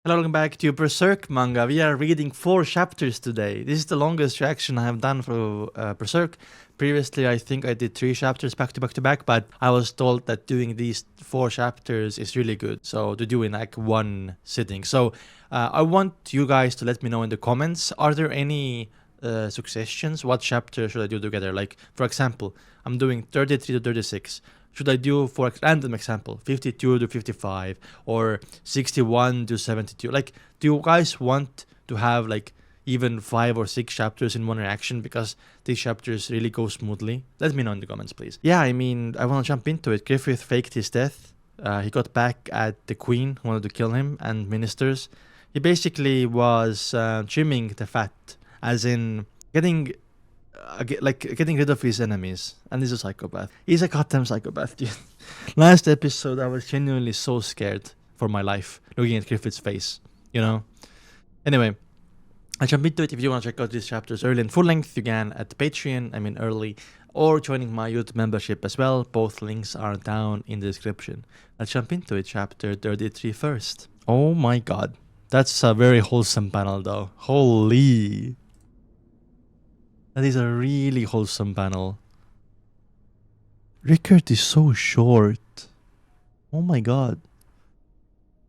Hello, welcome back to Berserk manga. We are reading 4 chapters today. This is the longest reaction I have done for Berserk. Previously, I think I did 3 chapters back to back to back, but I was told that doing these 4 chapters is really good. So to do in like one sitting. So I want you guys to let me know in the comments. Are there any suggestions? What chapter should I do together? Like, for example, I'm doing 33 to 36. Should I do, for random example, 52 to 55 or 61 to 72? Like, do you guys want to have like even 5 or 6 chapters in one reaction because these chapters really go smoothly? Let me know in the comments, please. Yeah, I mean, I want to jump into it. Griffith faked his death. He got back at the queen who wanted to kill him and ministers. He basically was trimming the fat, as in getting getting rid of his enemies, and he's a psychopath. He's a goddamn psychopath, dude. Last episode, I was genuinely so scared for my life looking at Griffith's face, you know? Anyway, I jump into it. If you want to check out these chapters early and full length, you can at Patreon, I mean early, or joining my YouTube membership as well. Both links are down in the description. Let's jump into it, chapter 33 first. Oh my god. That's a very wholesome panel though. Holy. That is a really wholesome panel. Rickard is so short. Oh my god.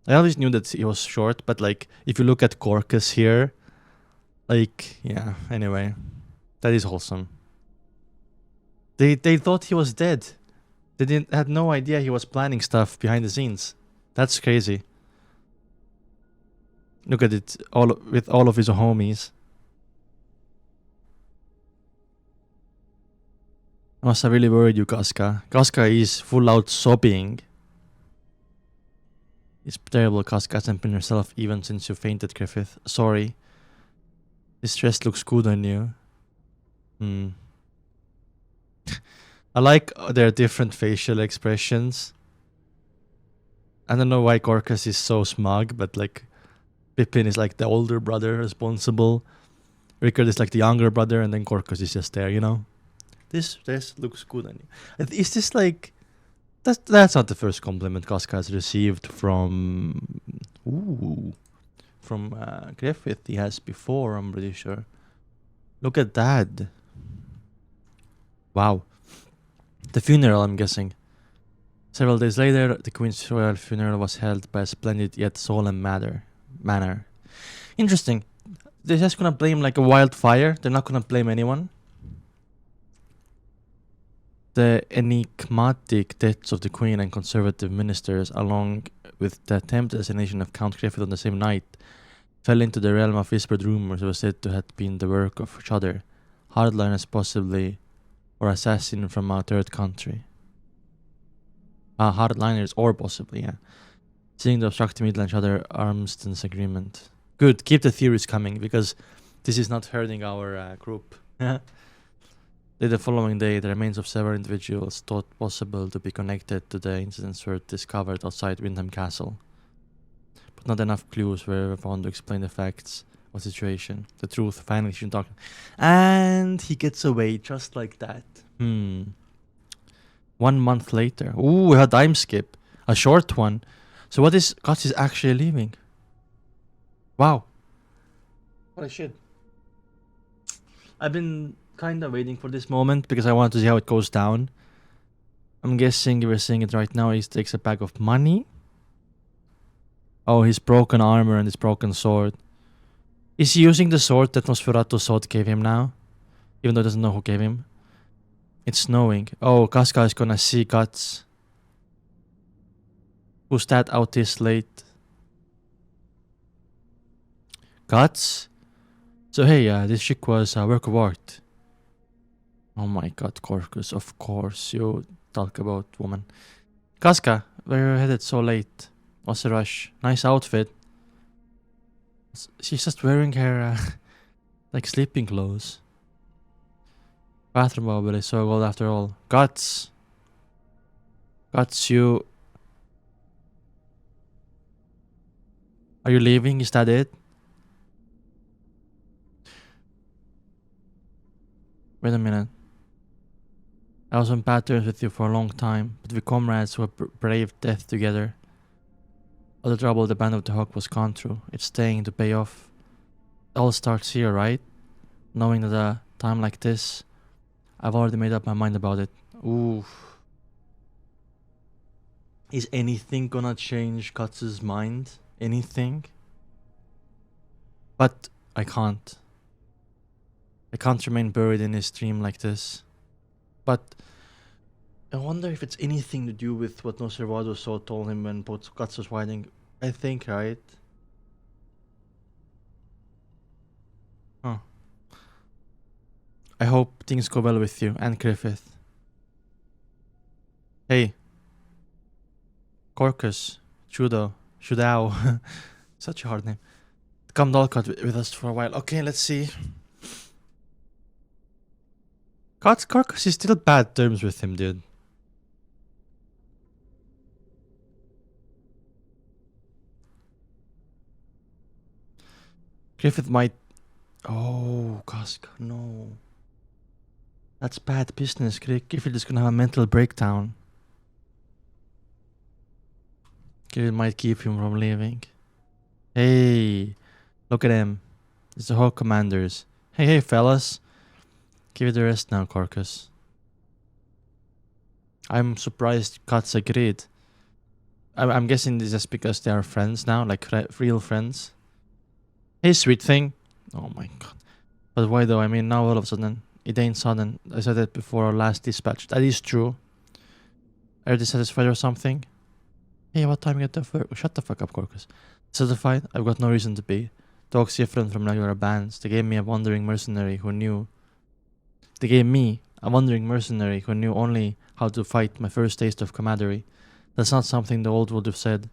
I always knew that he was short, but like, if you look at Corcus here, like, yeah, anyway. That is wholesome. They thought he was dead. They had no idea he was planning stuff behind the scenes. That's crazy. Look at it, with all of his homies. I must have really worried you, Casca. Casca is full out sobbing. It's terrible, Casca hasn't been yourself even since you fainted, Griffith. Sorry. This dress looks good on you. I like their different facial expressions. I don't know why Corcus is so smug, but like Pippin is like the older brother responsible. Rickard is like the younger brother, and then Corcus is just there, you know? This dress looks good on you. Is this like... That's not the first compliment Casca has received from... Ooh. From Griffith. He has before, I'm pretty sure. Look at that. Wow. The funeral, I'm guessing. Several days later, the Queen's royal funeral was held by a splendid yet solemn manner. Interesting. They're just gonna blame like a wildfire. They're not gonna blame anyone. The enigmatic deaths of the Queen and conservative ministers, along with the attempted assassination of Count Griffith on the same night, fell into the realm of whispered rumors. It was said to have been the work of Shudder, hardliners possibly, or assassin from a third country. Hardliners or possibly, yeah. Seeing the obstructing middle and Shudder armstance agreement. Good, keep the theories coming, because this is not hurting our group. The following day, the remains of several individuals thought possible to be connected to the incidents were discovered outside Windham Castle. But not enough clues were found to explain the facts of the situation. The truth finally should talk. And he gets away just like that. 1 month later. Ooh, a time skip. A short one. So what is Guts is actually leaving? Wow. What a shit. I've been kind of waiting for this moment because I wanted to see how it goes down. I'm guessing we're seeing it right now. He takes a bag of money. Oh, his broken armor and his broken sword. Is he using the sword that Nosferatu's sword gave him now? Even though he doesn't know who gave him. It's snowing. Oh, Casca is gonna see Guts. Who's that out this late? Guts? So hey, this chick was a work of art. Oh my god, Corcus, of course you talk about woman. Casca, where you headed so late? What's the rush? Nice outfit. She's just wearing her, like sleeping clothes. Bathroom bubble is so gold after all. Guts. Guts, you... Are you leaving? Is that it? Wait a minute. I was on bad terms with you for a long time, but we're comrades who have braved death together. All the trouble the band of the Hawk was gone through, it's staying to pay off. It all starts here, right? Knowing that a time like this, I've already made up my mind about it. Ooh. Is anything gonna change Katz's mind? Anything? But I can't. I can't remain buried in his dream like this. But I wonder if it's anything to do with what Noservado so told him when Katz was writing. I think, right? Huh. I hope things go well with you and Griffith. Hey. Corcus. Shudao. Such a hard name. Come Dalcott with us for a while. Okay, let's see. Corcus is still bad terms with him, dude. Griffith might... Oh, Casca, no. That's bad business. Griffith is gonna have a mental breakdown. Griffith might keep him from leaving. Hey, look at him. It's the Hawk Commanders. Hey, fellas. Give it a rest now, Corcus. I'm surprised Katz agreed. I'm guessing this is because they are friends now, like real friends. Hey, sweet thing. Oh my god. But why though? I mean, now all of a sudden, it ain't sudden. I said that before our last dispatch. That is true. Are you dissatisfied or something? Hey, what time you get to work? Shut the fuck up, Corcus. Satisfied? I've got no reason to be. Talks different from regular bands. They gave me a wandering mercenary who knew. They gave me a wandering mercenary who knew only how to fight, my first taste of camaraderie. That's not something the old would have said.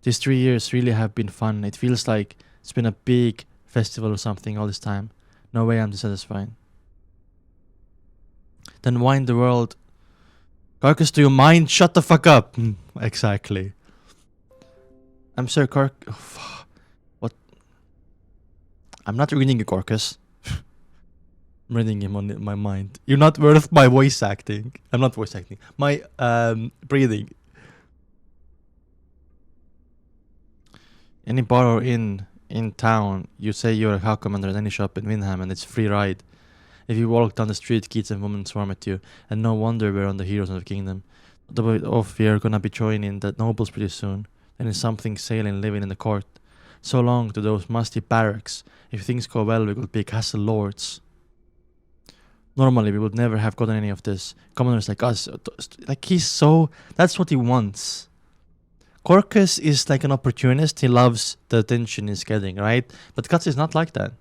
These 3 years really have been fun. It feels like it's been a big festival or something all this time. No way I'm dissatisfied. Then why in the world... Carcass, do you mind? Shut the fuck up! Exactly. I'm Sir What? I'm not reading you, Carcass. I'm reading him on my mind. You're not worth my voice acting. I'm not voice acting. My breathing. Any bar or inn in town, you say you're a house commander at any shop in Windham and it's free ride. If you walk down the street, kids and women swarm at you, and no wonder we're on the heroes of the kingdom. We're gonna be joining the nobles pretty soon. Then it's something sailing, living in the court. So long to those musty barracks. If things go well, we could be castle lords. Normally, we would never have gotten any of this. Commoners like us, like he's so... That's what he wants. Corcus is like an opportunist. He loves the attention he's getting, right? But Katz is not like that.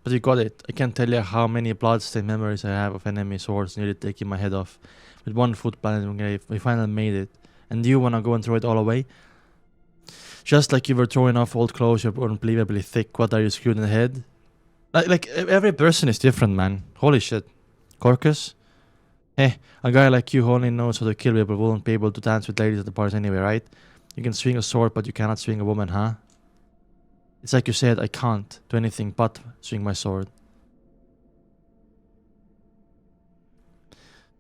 But you got it. I can't tell you how many bloodstained memories I have of enemy swords nearly taking my head off. With one foot planted in grave, we finally made it. And you wanna go and throw it all away? Just like you were throwing off old clothes you're unbelievably thick. What are you, screwed in the head? Like every person is different, man. Holy shit. Corcus? Eh, a guy like you who only knows how to kill people won't be able to dance with ladies at the bars anyway, right? You can swing a sword, but you cannot swing a woman, huh? It's like you said, I can't do anything but swing my sword.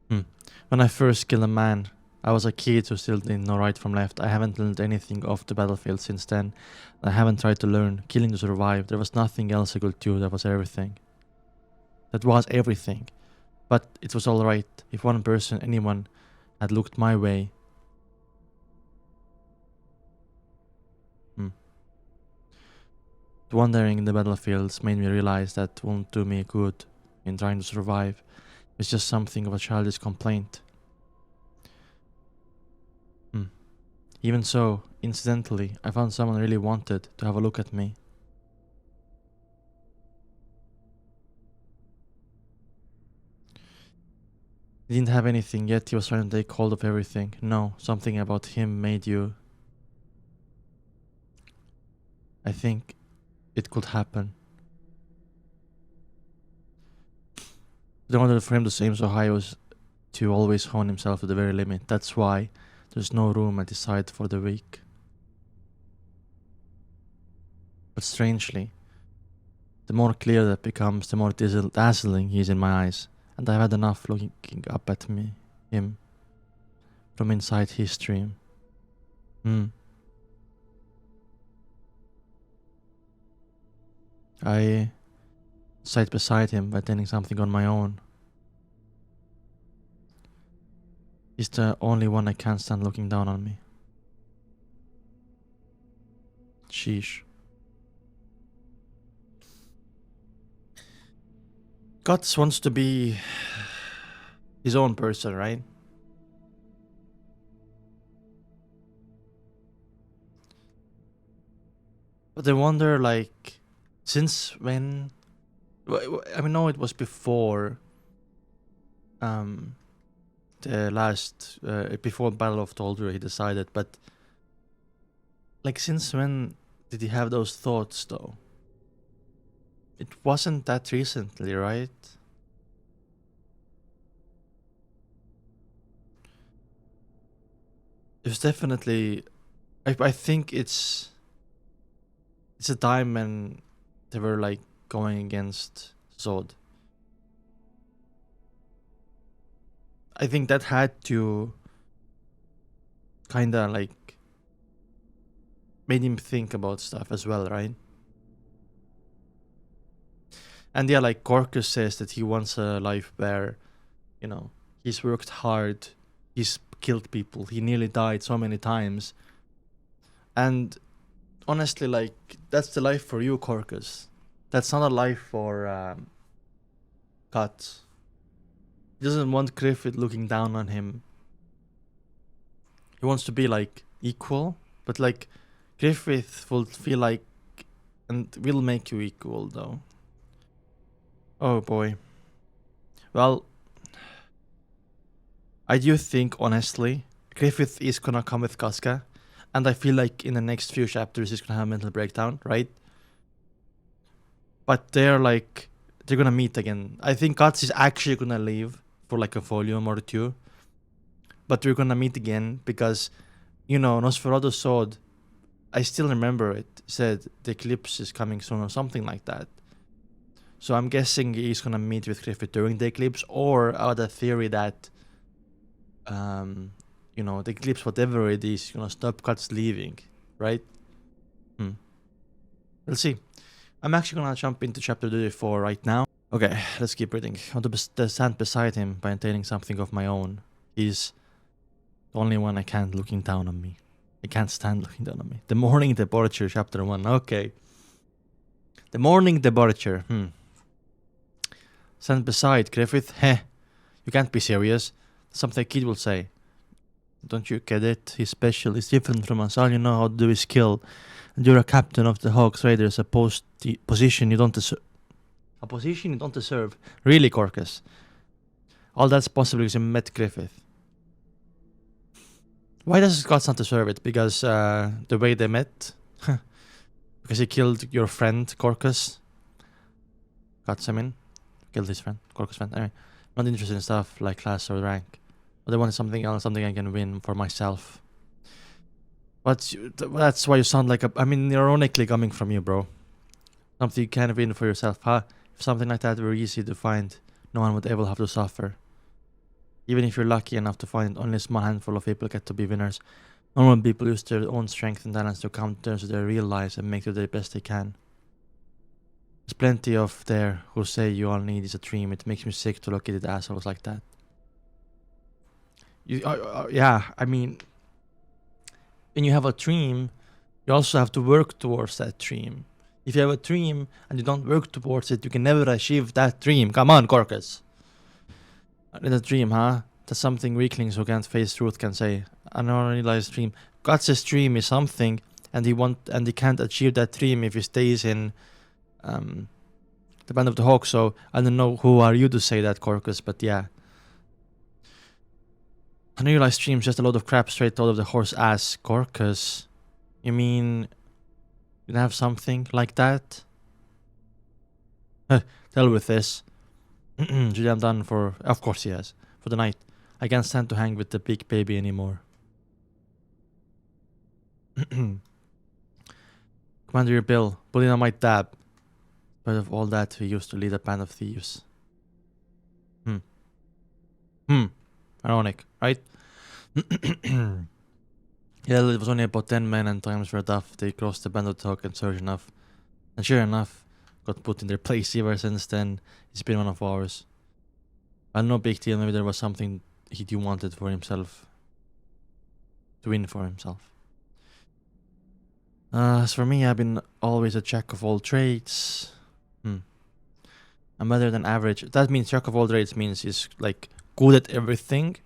When I first killed a man, I was a kid who still didn't know right from left. I haven't learned anything off the battlefield since then. I haven't tried to learn. Killing to survive. There was nothing else I could do. That was everything. That was everything. But it was alright. If one person, anyone, had looked my way. Wandering in the battlefields made me realize that won't do me good in trying to survive. It's just something of a childish complaint. Even so, incidentally, I found someone really wanted to have a look at me. He didn't have anything yet, he was trying to take hold of everything. No, something about him made you... I think it could happen. In order for him to aim so high was to always hone himself to the very limit. That's why there's no room at his side for the weak. But strangely, the more clear that becomes, the more dazzling he is in my eyes. And I've had enough looking up at him. from inside his dream. I sat beside him by attending something on my own. He's the only one I can't stand looking down on me. Sheesh. Guts wants to be his own person, right? But I wonder, like, since when? I mean, no, it was before the last before Battle of Toldur he decided, but like, since when did he have those thoughts though? It wasn't that recently, right? It was definitely. I think it's a time when they were like going against Zod. I think that had to kinda like made him think about stuff as well, right? And yeah, like Corcus says that he wants a life where, you know, he's worked hard, he's killed people, he nearly died so many times. And honestly, like, that's the life for you, Corcus. That's not a life for Guts. He doesn't want Griffith looking down on him. He wants to be like equal, but like Griffith will feel like and will make you equal though. Oh boy. Well, I do think honestly Griffith is gonna come with Casca, and I feel like in the next few chapters he's gonna have a mental breakdown, right? But they're gonna meet again. I think Guts is actually gonna leave for like a volume or two, but we're gonna meet again because, you know, Nosferatu's sword, I still remember it said the eclipse is coming soon or something like that. So I'm guessing he's gonna meet with Griffith during the eclipse, or the theory that, you know, the eclipse, whatever it is, gonna stop Guts leaving, right? We'll see. I'm actually gonna jump into chapter 34 right now. Okay, let's keep reading. I want to stand beside him by attaining something of my own. He's the only one I can't looking down on me. I can't stand looking down on me. The Morning Debaucher, chapter 1. Okay. The Morning Debaucher. Stand beside Griffith. Heh. You can't be serious. Something a kid will say. Don't you get it? He's special. He's different from us. All you know how to do is kill. And you're a captain of the Hawks Raiders, a position you don't deserve. A position you don't deserve. Really, Corcus? All that's possible because you met Griffith. Why does Guts not deserve it? Because the way they met? Because he killed your friend, Corcus? Guts, I mean. Killed his friend, Corcus' friend. Anyway, not interested in stuff like class or rank. But I wanted something else, something I can win for myself. But that's why you sound like a... I mean, ironically coming from you, bro. Something you can win for yourself, huh? If something like that were easy to find, no one would ever have to suffer. Even if you're lucky enough to find only a small handful of people get to be winners, normal people use their own strength and talents to counter their real lives and make the best they can. There's plenty of there who say you all need is a dream. It makes me sick to look at it assholes like that. Yeah, I mean, when you have a dream, you also have to work towards that dream. If you have a dream and you don't work towards it, you can never achieve that dream. Come on, Corcus. In a dream, huh? That's something weaklings who can't face truth can say. An unrealized dream. Guts' dream is something, and he can't achieve that dream if he stays in the Band of the Hawk. So I don't know who are you to say that, Corcus, but yeah. Unrealized dream's just a load of crap straight out of the horse ass, Corcus. You mean you have something like that? Tell with this. Julie, I'm done for... Of course he has. For the night. I can't stand to hang with the big baby anymore. Commander Bill, bullying on my dab. But of all that, we used to lead a band of thieves. Ironic, right? Yeah, it was only about 10 men and times were tough. They crossed the band talk and sure enough. And sure enough, got put in their place ever since then. He's been one of ours. And no big deal, maybe there was something he wanted for himself. To win for himself. As for me, I've been always a jack of all trades. I'm better than average. That means jack of all trades means he's like good at everything,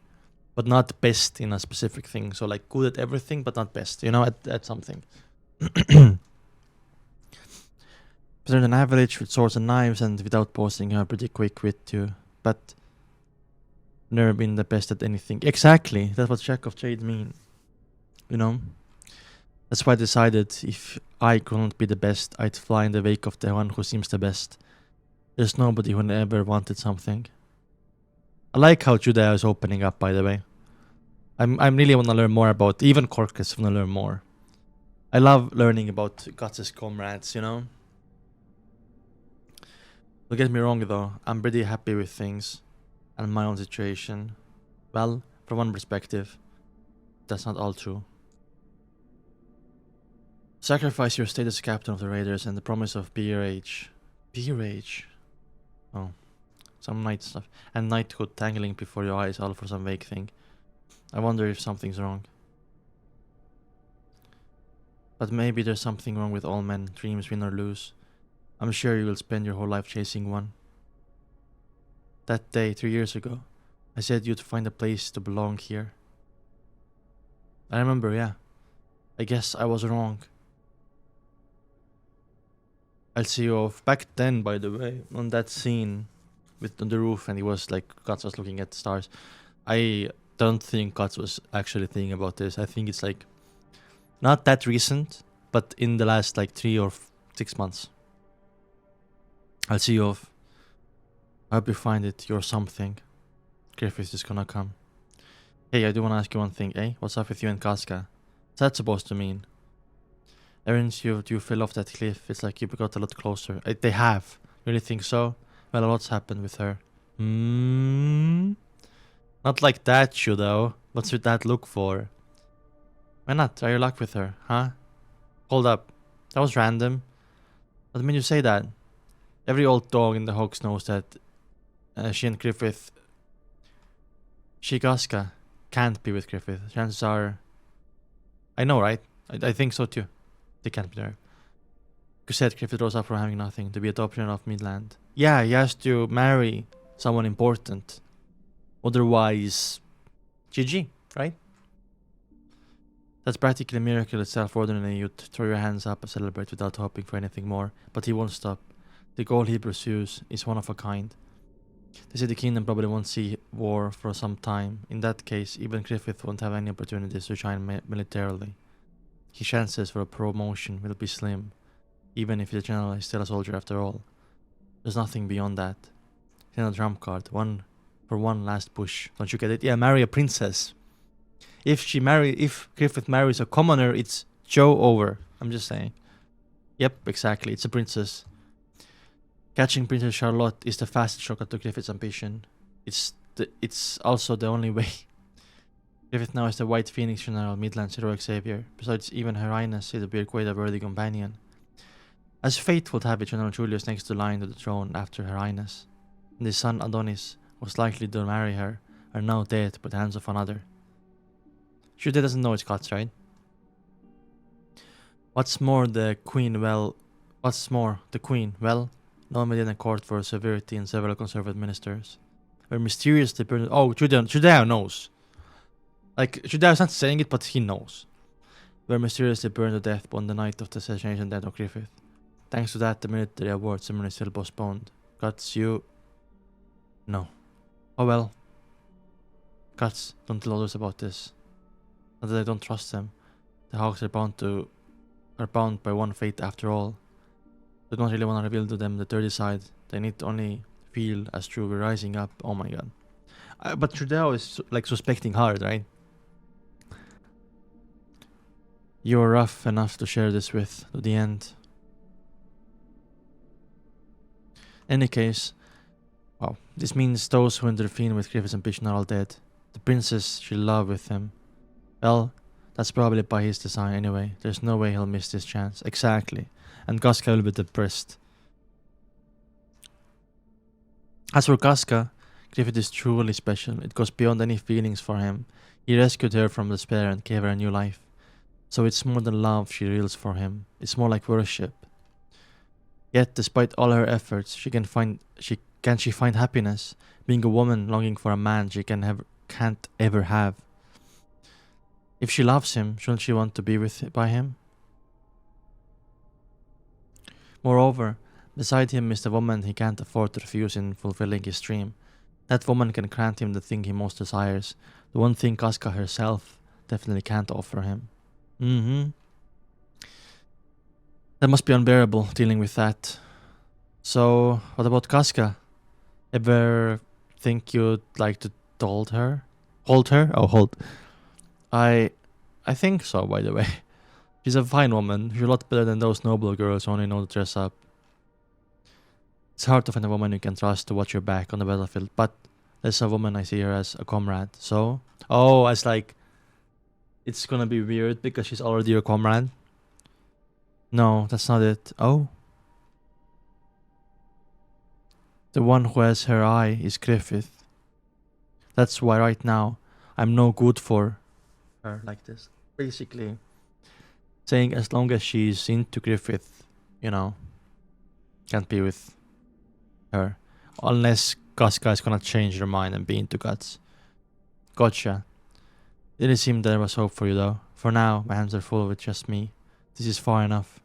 but not best in a specific thing. So like good at everything, but not best, you know, at something. Better than average with swords and knives and without boasting, I'm pretty quick wit too. But never been the best at anything. Exactly, that's what jack of trades mean. You know? That's why I decided if I couldn't be the best, I'd fly in the wake of the one who seems the best. There's nobody who never wanted something. I like how Judah is opening up, by the way. I'm really want to learn more about, even Corcus want to learn more. I love learning about Guts' comrades, you know? Don't get me wrong though, I'm pretty happy with things and my own situation. Well, from one perspective, that's not all true. Sacrifice your state as captain of the raiders and the promise of peerage. Peerage? Oh. Some knight stuff. And knighthood tangling before your eyes, all for some vague thing. I wonder if something's wrong. But maybe there's something wrong with all men, dreams win or lose. I'm sure you will spend your whole life chasing one. That day, 3 years ago, I said you'd find a place to belong here. I remember, yeah. I guess I was wrong. I'll see you off. Back then, by the way, on that scene on the roof and he was like, Guts was looking at the stars. I don't think Guts was actually thinking about this. I think it's like, not that recent, but in the last like 3 or 6 months. I'll see you off. I hope you find it. You're something. Griffith is gonna come. Hey, I do wanna ask you one thing, eh? What's up with you and Casca? What's that supposed to mean? Ever since you fell off that cliff, it's like you got a lot closer. They have. You really think so? Well, a lot's happened with her. Not like that, you though. What's with that look for? Why not? Are you luck with her, huh? Hold up. That was random. What made you say that? Every old dog in the Hawks knows that she and Griffith... Casca can't be with Griffith. Chances are... I know, right? I think so too. They can't be there. You said Griffith rose up from having nothing to be a top of Midland. Yeah, he has to marry someone important. Otherwise, GG, right? That's practically a miracle itself. Ordinarily, you'd throw your hands up and celebrate without hoping for anything more. But he won't stop. The goal he pursues is one of a kind. They say the kingdom probably won't see war for some time. In that case, even Griffith won't have any opportunities to shine militarily. His chances for a promotion will be slim, even if the general is still a soldier after all. There's nothing beyond that. He's a trump card, one last push. Don't you get it? Yeah, marry a princess. If Griffith marries a commoner, it's Joe over. I'm just saying. Yep, exactly. It's a princess. Catching Princess Charlotte is the fastest shortcut to Griffith's ambition. It's also the only way. Griffith now is the White Phoenix General, Midland's heroic savior. Besides, even Her Highness is quite a worthy companion. As fate would have it, General Julius next to line to the throne after Her Highness, and his son Adonis was likely to marry her, are now dead by the hands of another. Judah doesn't know his guts, right? What's more, the Queen, well, nominated in a court for severity and several conservative ministers were mysteriously burned. Oh, Judah knows. Like, Judah's not saying it, but he knows. Were mysteriously burned to death on the night of the assassination death of Griffith. Thanks to that, the military award ceremony is still postponed. Guts, you... No. Oh well. Guts, don't tell others about this. Not that I don't trust them. The Hawks are bound by one fate after all. I don't really want to reveal to them the dirty side. They need to only feel as true we're rising up. Oh my god. But Trudeau is like suspecting hard, right? You're rough enough to share this with to the end. Any case, wow, this means those who intervene with Griffith's ambition are all dead. The princess she'll love with him. Well, that's probably by his design anyway. There's no way he'll miss this chance. Exactly. And Casca will be depressed. As for Casca, Griffith is truly special. It goes beyond any feelings for him. He rescued her from despair and gave her a new life. So it's more than love she feels for him. It's more like worship. Yet, despite all her efforts, can't she find happiness being a woman longing for a man she can't ever have. If she loves him, shouldn't she want to be by him? Moreover, beside him is the woman he can't afford to refuse in fulfilling his dream. That woman can grant him the thing he most desires, the one thing Casca herself definitely can't offer him. That must be unbearable, dealing with that. So, what about Casca? Ever think you'd like to hold her? Hold her? Oh, hold. I think so, by the way. She's a fine woman. She's a lot better than those noble girls who only know to dress up. It's hard to find a woman you can trust to watch your back on the battlefield, but there's a woman I see her as a comrade. So, as like, it's gonna be weird because she's already your comrade. No, that's not it. Oh. The one who has her eye is Griffith. That's why right now, I'm no good for her like this. Basically, saying as long as she's into Griffith, can't be with her. Unless Casca is gonna change her mind and be into Guts. Gotcha. Didn't seem there was hope for you though. For now, my hands are full with just me. This is far enough.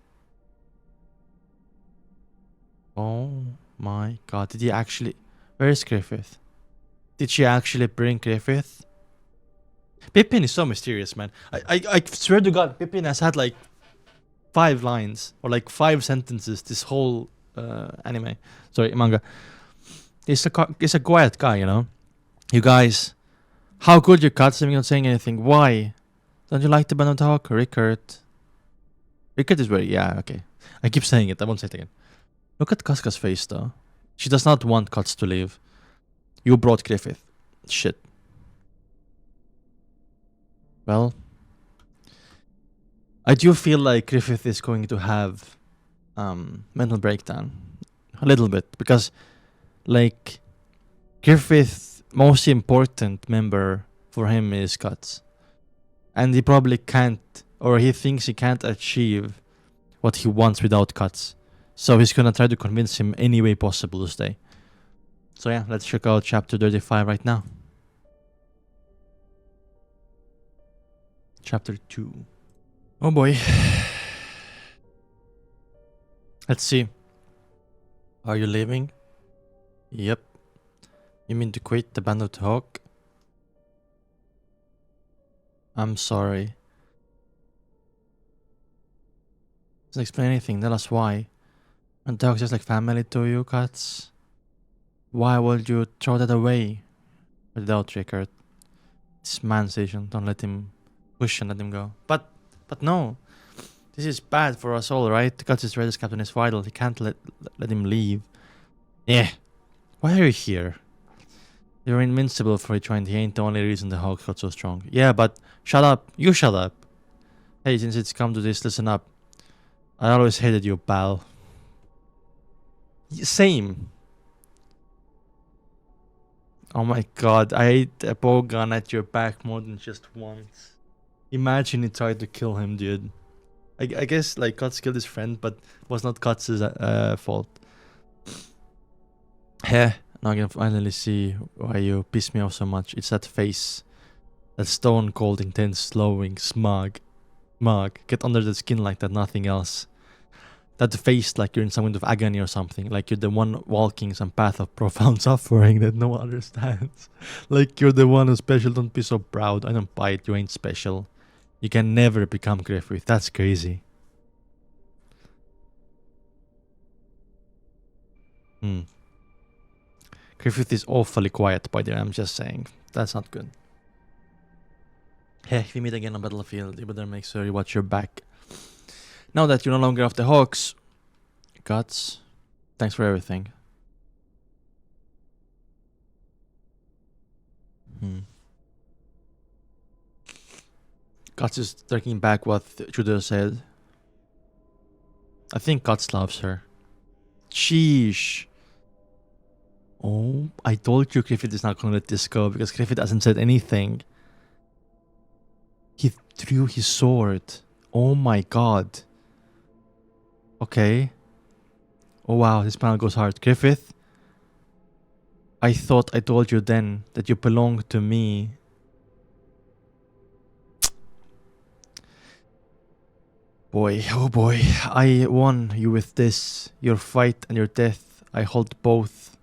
Oh my god, did he actually... Where is Griffith? Did she actually bring Griffith? Pippin is so mysterious, man. I swear to god, Pippin has had like 5 lines or like 5 sentences this whole manga. He's a quiet guy, You guys, how could you cut him not saying anything? Why? Don't you like the Band talk? Rickard is very... Yeah, okay. I keep saying it, I won't say it again. Look at Casca's face though. She does not want Cuts to leave. You brought Griffith. Shit. Well, I do feel like Griffith is going to have mental breakdown. A little bit. Because, like, Griffith's most important member for him is Cuts. And he probably can't, or he thinks he can't achieve what he wants without Cuts. So he's gonna try to convince him any way possible to stay. So yeah, let's check out chapter 35 right now. Chapter 2. Oh boy. Let's see. Are you leaving? Yep. You mean to quit the Band of the Hawk? I'm sorry. Doesn't explain anything, tell us why. And the Hawk's just like family to you, Cuts? Why would you throw that away? Without Rickard. It's man's decision, don't let him push and let him go. But no. This is bad for us all, right? Cuts' Raiders captain is vital, he can't let him leave. Yeah. Why are you here? You're invincible for each one, he ain't the only reason the Hawk got so strong. Yeah, but shut up. You shut up. Hey, since it's come to this, listen up. I always hated you, pal. Same. Oh my god, I hate a bow gun at your back more than just once. Imagine he tried to kill him, dude. I guess like Cuts killed his friend, but it was not Cuts' fault. Heh, now I can finally see why you piss me off so much. It's that face. That stone cold, intense, slowing, smug. Get under the skin like that, nothing else. That face like you're in some kind of agony or something. Like you're the one walking some path of profound suffering that no one understands. Like you're the one who's special, don't be so proud. I don't buy it, you ain't special. You can never become Griffith, that's crazy. Griffith is awfully quiet, by the way, I'm just saying. That's not good. Hey, if we meet again on battlefield, you better make sure you watch your back. Now that you're no longer off the Hawks, Guts, thanks for everything. Guts is taking back what Judah said. I think Guts loves her. Sheesh. Oh, I told you Griffith is not gonna let this go because Griffith hasn't said anything. He drew his sword. Oh my god. Okay. Oh wow, this panel goes hard. Griffith, I thought I told you then that you belonged to me. Boy, oh boy, I won you with this. Your fight and your death, I hold both.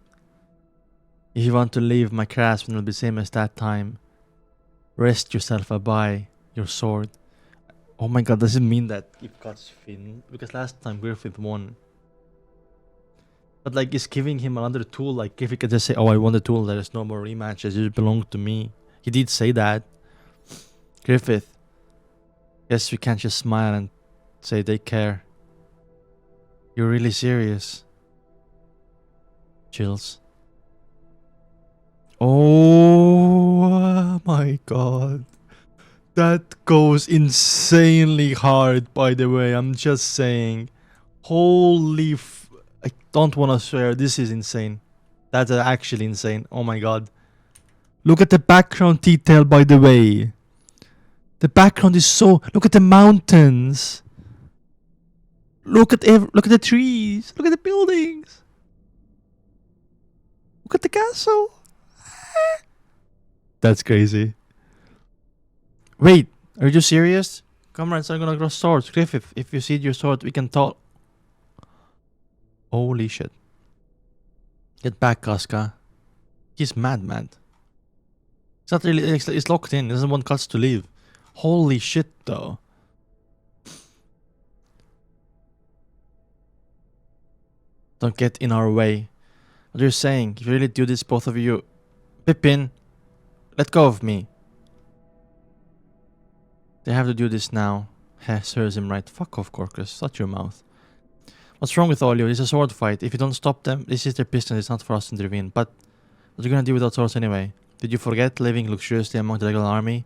If you want to leave my grasp, it'll be same as that time. Rest yourself by your sword. Oh my god, does it mean that if Guts Finn? Because last time Griffith won. But like, it's giving him another tool. Like, Griffith could just say, oh, I won the tool, there is no more rematches, you belong to me. He did say that. Griffith. Yes, we can't just smile and say they care. You're really serious. Chills. Oh my god. That goes insanely hard, by the way. I'm just saying. Holy I don't want to swear. This is insane. That's actually insane. Oh my god. Look at the background detail, by the way. The background is so... Look at the mountains. Look at the trees. Look at the buildings. Look at the castle. That's crazy. Wait, are you serious? Comrades are gonna cross swords. Griffith, if you see your sword, we can talk. Holy shit. Get back, Casca. He's mad. It's not really... It's locked in. He doesn't want Guts to leave. Holy shit, though. Don't get in our way. What you're saying, if you really do this, both of you... Pippin, let go of me. They have to do this now. Heh, serves him right. Fuck off, Corcus. Shut your mouth. What's wrong with all you? It's a sword fight. If you don't stop them, this is their business. It's not for us to intervene. But what are you gonna do without swords anyway? Did you forget living luxuriously among the regular army?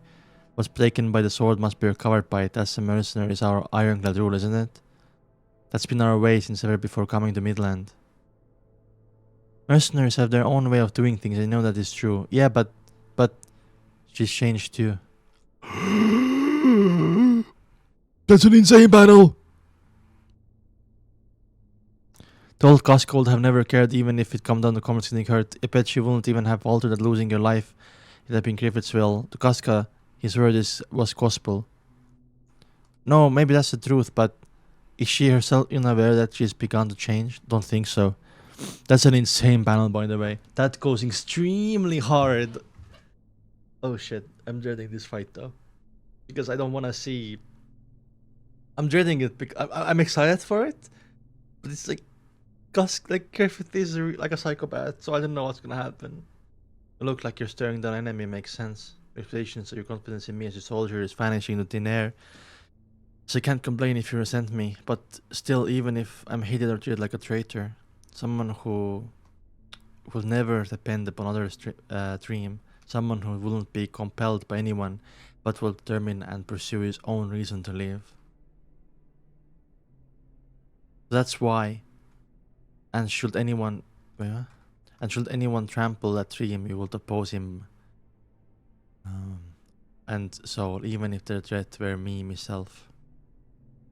What's taken by the sword must be recovered by it. As a mercenary is our ironclad rule, isn't it? That's been our way since ever before coming to Midland. Mercenaries have their own way of doing things. I know that is true. Yeah, but she's changed too. That's an insane battle. The old Coscold have never cared, even if it come down to combat getting hurt. I bet she wouldn't even have altered at losing your life. It had been Griffith's will. To Casca, his word was gospel. No, maybe that's the truth, but is she herself unaware that she's begun to change? Don't think so. That's an insane panel, by the way. That goes extremely hard. Oh shit, I'm dreading this fight though. Because I don't want to see... I'm dreading it because I'm excited for it. But it's like... Griffith is like a psychopath, so I don't know what's gonna happen. You look like you're staring down an enemy, makes sense. Reputations of your confidence in me as a soldier is vanishing into thin air. So I can't complain if you resent me, but still, even if I'm hated or treated like a traitor, someone who will never depend upon others' dream, someone who wouldn't be compelled by anyone, but will determine and pursue his own reason to live. That's why. And should anyone trample that dream, you will oppose him. And so, even if the threat were me, myself,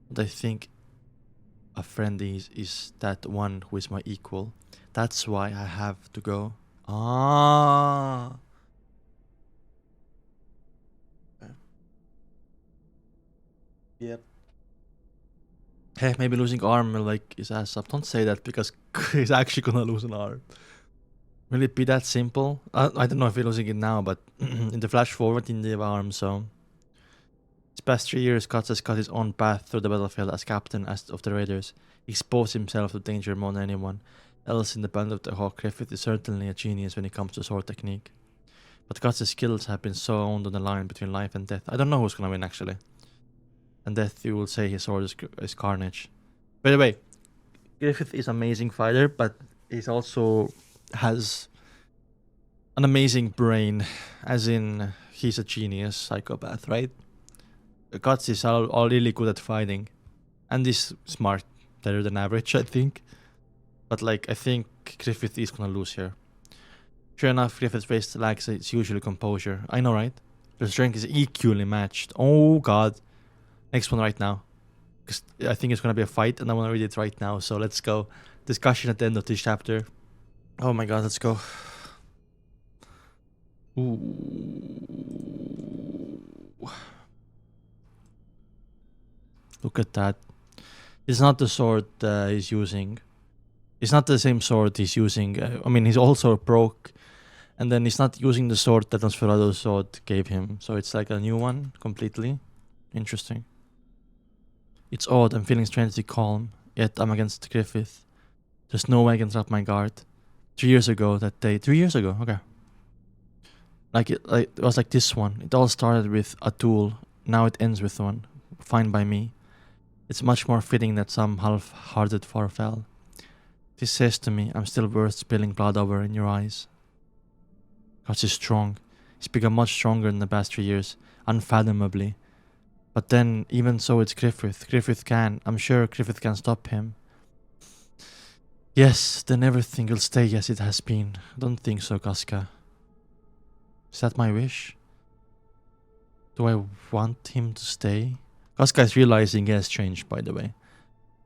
what I think a friend is that one who is my equal. That's why I have to go. Ah. Yep. Hey, maybe losing arm will like his ass up. Don't say that because he's actually gonna lose an arm. Will it be that simple? I don't know if we're losing it now, but in the flash forward in the arm, so... These past 3 years, Guts has cut his own path through the battlefield as captain of the Raiders. He exposed himself to danger more than anyone else in the Band of the Hawk. Griffith is certainly a genius when it comes to sword technique. But Guts' skills have been so owned on the line between life and death. I don't know who's gonna win, actually. And death, you will say his sword is carnage. By the way, Griffith is an amazing fighter, but he's also has an amazing brain, as in he's a genius psychopath, right? Guts is all really good at fighting. And he's smart. Better than average, I think. But like, I think Griffith is gonna lose here. Sure enough, Griffith's race lacks its usual composure. I know, right? Their strength is equally matched. Oh god. Next one right now. Because I think it's gonna be a fight and I wanna read it right now. So let's go. Discussion at the end of this chapter. Oh my god, let's go. Ooh. Look at that. It's not the sword he's using. It's not the same sword he's using. I mean, he's also broke. And then he's not using the sword that Nosferado's sword gave him. So it's like a new one, completely. Interesting. It's odd, I'm feeling strangely calm. Yet I'm against Griffith. There's no way I can drop my guard. 3 years ago, that day. 3 years ago, okay. It was like this one. It all started with a tool. Now it ends with one. Fine by me. It's much more fitting that some half-hearted farewell. This says to me, I'm still worth spilling blood over in your eyes. Guts is strong. He's become much stronger in the past 3 years. Unfathomably. But then, even so, it's Griffith. I'm sure Griffith can stop him. Yes, then everything will stay as it has been. Don't think so, Casca. Is that my wish? Do I want him to stay? Casca is realizing he has changed, by the way.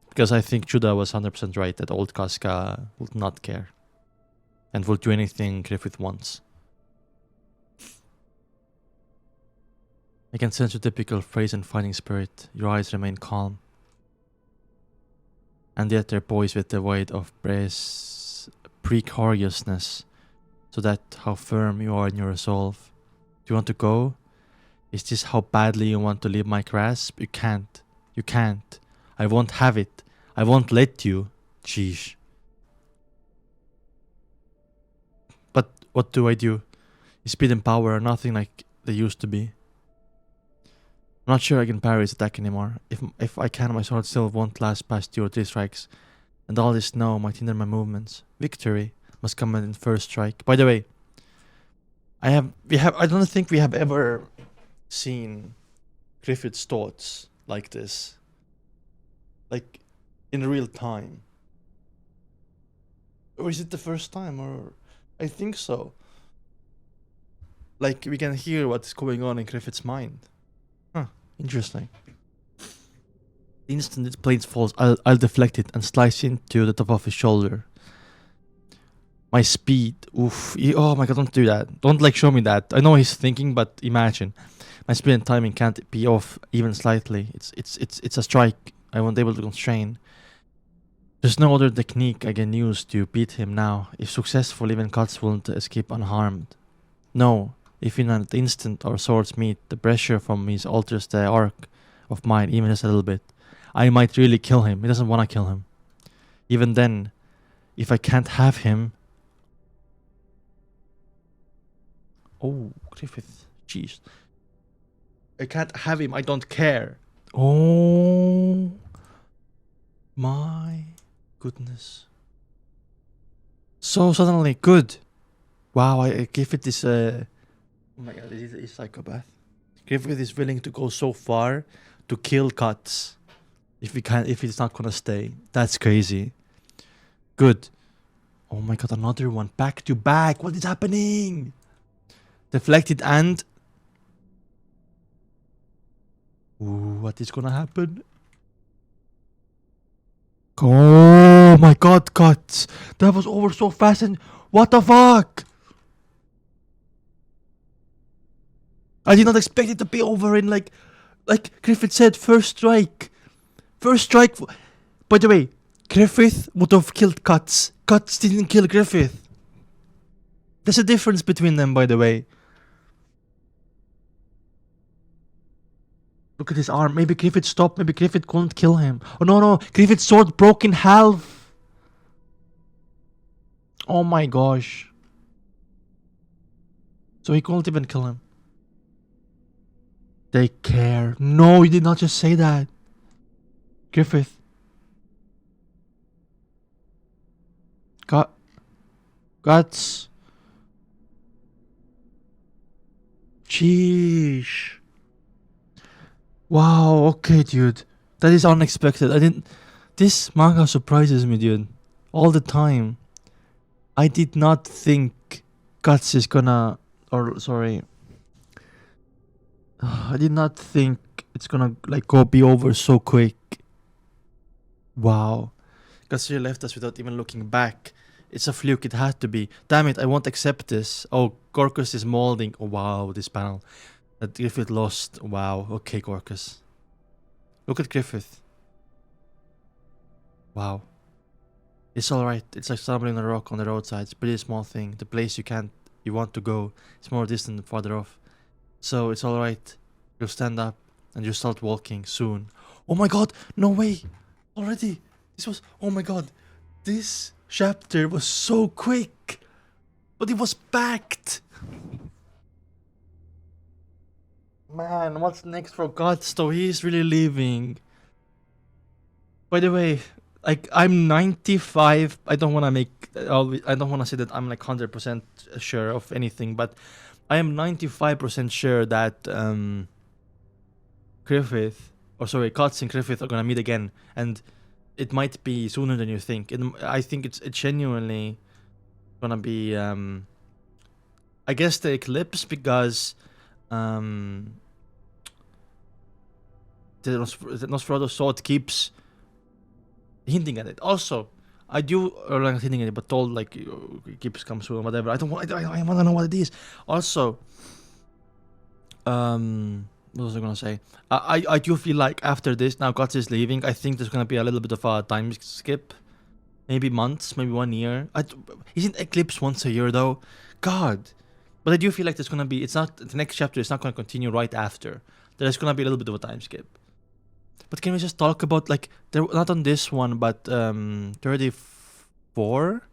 Because I think Judah was 100% right that old Casca would not care. And will do anything Griffith wants. I can sense your typical phrase and fighting spirit. Your eyes remain calm. And yet they're poised with the weight of precariousness. So that how firm you are in your resolve. Do you want to go? Is this how badly you want to leave my grasp? You can't. You can't. I won't have it. I won't let you. Sheesh. But what do I do? Speed and power are nothing like they used to be. I'm not sure I can parry his attack anymore. If I can, my sword still won't last past 2 or 3 strikes. And all this snow might hinder my movements. Victory must come in first strike. By the way, I don't think we have ever seen Griffith's thoughts like this. Like, in real time. Or is it the first time? Or I think so. Like, we can hear what's going on in Griffith's mind. Huh, interesting. The instant its blade falls, I'll deflect it and slice into the top of his shoulder. My speed, oof, oh my god, don't do that. Don't like show me that. I know he's thinking, but imagine. My speed and timing can't be off even slightly. It's a strike I won't be able to constrain. There's no other technique I can use to beat him now. If successful, even cuts won't escape unharmed. No, if in an instant our swords meet, the pressure from his alters the arc of mine even just a little bit. I might really kill him. He doesn't want to kill him. Even then, if I can't have him... Oh, Griffith. Jeez. I can't have him. I don't care. Oh my goodness. So suddenly good. Wow, Griffith is oh my god, he's a psychopath. Griffith is willing to go so far to kill Cuts. If he's not gonna stay. That's crazy. Good. Oh my god, another one. Back to back. What is happening? Deflected and... Ooh, what is gonna happen? Oh my god, Cuts. That was over so fast and... What the fuck? I did not expect it to be over in like Griffith said, first strike. First strike. By the way, Griffith would have killed Cuts. Cuts didn't kill Griffith. There's a difference between them, by the way. Look at his arm. Maybe Griffith stopped. Maybe Griffith couldn't kill him. Oh no, Griffith's sword broke in half. Oh my gosh. So he couldn't even kill him. They care. No, you did not just say that. Griffith. Guts. Sheesh. Wow, okay, dude. That is unexpected. I didn't. This manga surprises me, dude. All the time. I did not think Guts is gonna. Or, sorry. I did not think it's gonna, like, go be over so quick. Wow. Guts really left us without even looking back. It's a fluke, it had to be. Damn it, I won't accept this. Oh, Gorkus is molding. Oh, wow, this panel. That Griffith lost. Wow, okay, Gorkus. Look at Griffith. Wow. It's alright. It's like stumbling on a rock on the roadside. It's a pretty small thing. The place you want to go. It's more distant and farther off. So it's alright. You'll stand up and you'll start walking soon. Oh my god, no way! Already! Oh my god. This chapter was so quick! But it was packed! Man, what's next for Guts though? He's really leaving. By the way, like, I'm 95. I don't want to make. I don't want to say that I'm like 100% sure of anything, but I am 95% sure that Guts and Griffith are gonna meet again, and it might be sooner than you think. I think it's genuinely gonna be. I guess the eclipse, because the Nosferatu sword keeps hinting at it. Also, I do, or like hinting at it, but told like keeps come soon or whatever. I want to know what it is. Also, what was I gonna say? I do feel like after this, now Guts is leaving. I think there's gonna be a little bit of a time skip, maybe months, maybe 1 year. Isn't Eclipse once a year though? God. But I do feel like there's gonna be. It's not the next chapter. It's not gonna continue right after. There's gonna be a little bit of a time skip. But can we just talk about, like, not on this one, but 34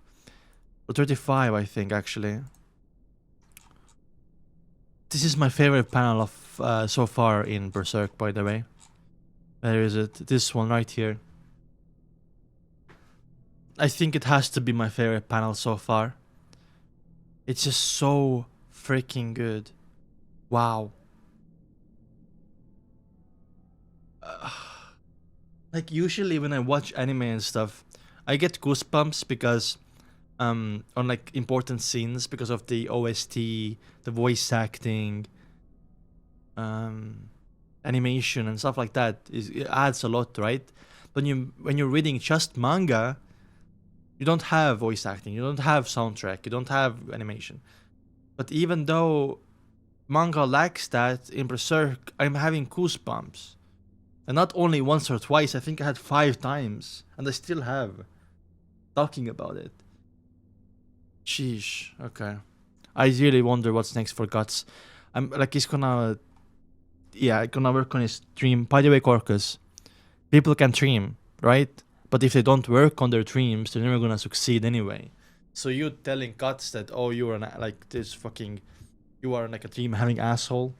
or 35, I think, actually. This is my favorite panel of so far in Berserk, by the way. Where is it? This one right here. I think it has to be my favorite panel so far. It's just so freaking good. Wow. Like, usually when I watch anime and stuff, I get goosebumps because on like important scenes, because of the OST, the voice acting, animation and stuff like that. It adds a lot, right? But when you're reading just manga, you don't have voice acting, you don't have soundtrack, you don't have animation. But even though manga lacks that, in Berserk, I'm having goosebumps. And not only once or twice, I think I had 5 times. And I still have. Talking about it. Sheesh. Okay. I really wonder what's next for Guts. I'm like, he's gonna... Yeah, gonna work on his dream. By the way, Corcus, people can dream, right? But if they don't work on their dreams, they're never gonna succeed anyway. So you telling Guts that, oh, you are like this fucking... You are like a dream-having asshole.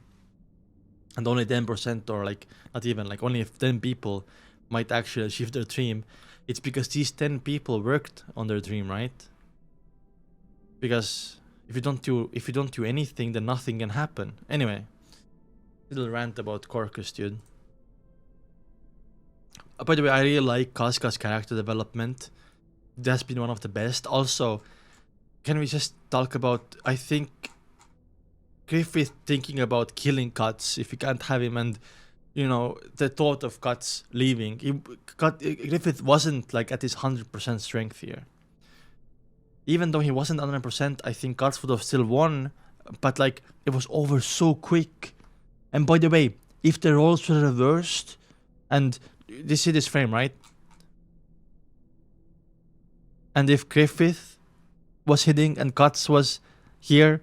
And only 10%, or like not even, like only if 10 people might actually achieve their dream, it's because these 10 people worked on their dream, right? Because if you don't do anything, then nothing can happen. Anyway, little rant about Corcus, dude. By the way, I really like Casca's character development. That's been one of the best. Also, can we just talk about, I think, Griffith thinking about killing Guts if you can't have him, and you know, the thought of Guts leaving. Griffith wasn't like at his 100% strength here. Even though he wasn't 100%, I think Guts would have still won, but like, it was over so quick. And by the way, if the roles were reversed, and you see this frame, right? And if Griffith was hitting and Guts was here,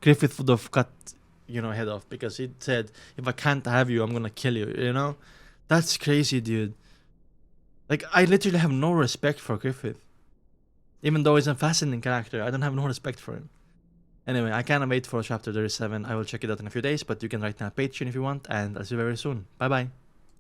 Griffith would have cut, head off, because he said, if I can't have you, I'm gonna kill you, you know? That's crazy, dude. Like, I literally have no respect for Griffith. Even though he's a fascinating character, I don't have no respect for him. Anyway, I cannot wait for chapter 37. I will check it out in a few days, but you can write down a Patreon if you want, and I'll see you very soon. Bye bye.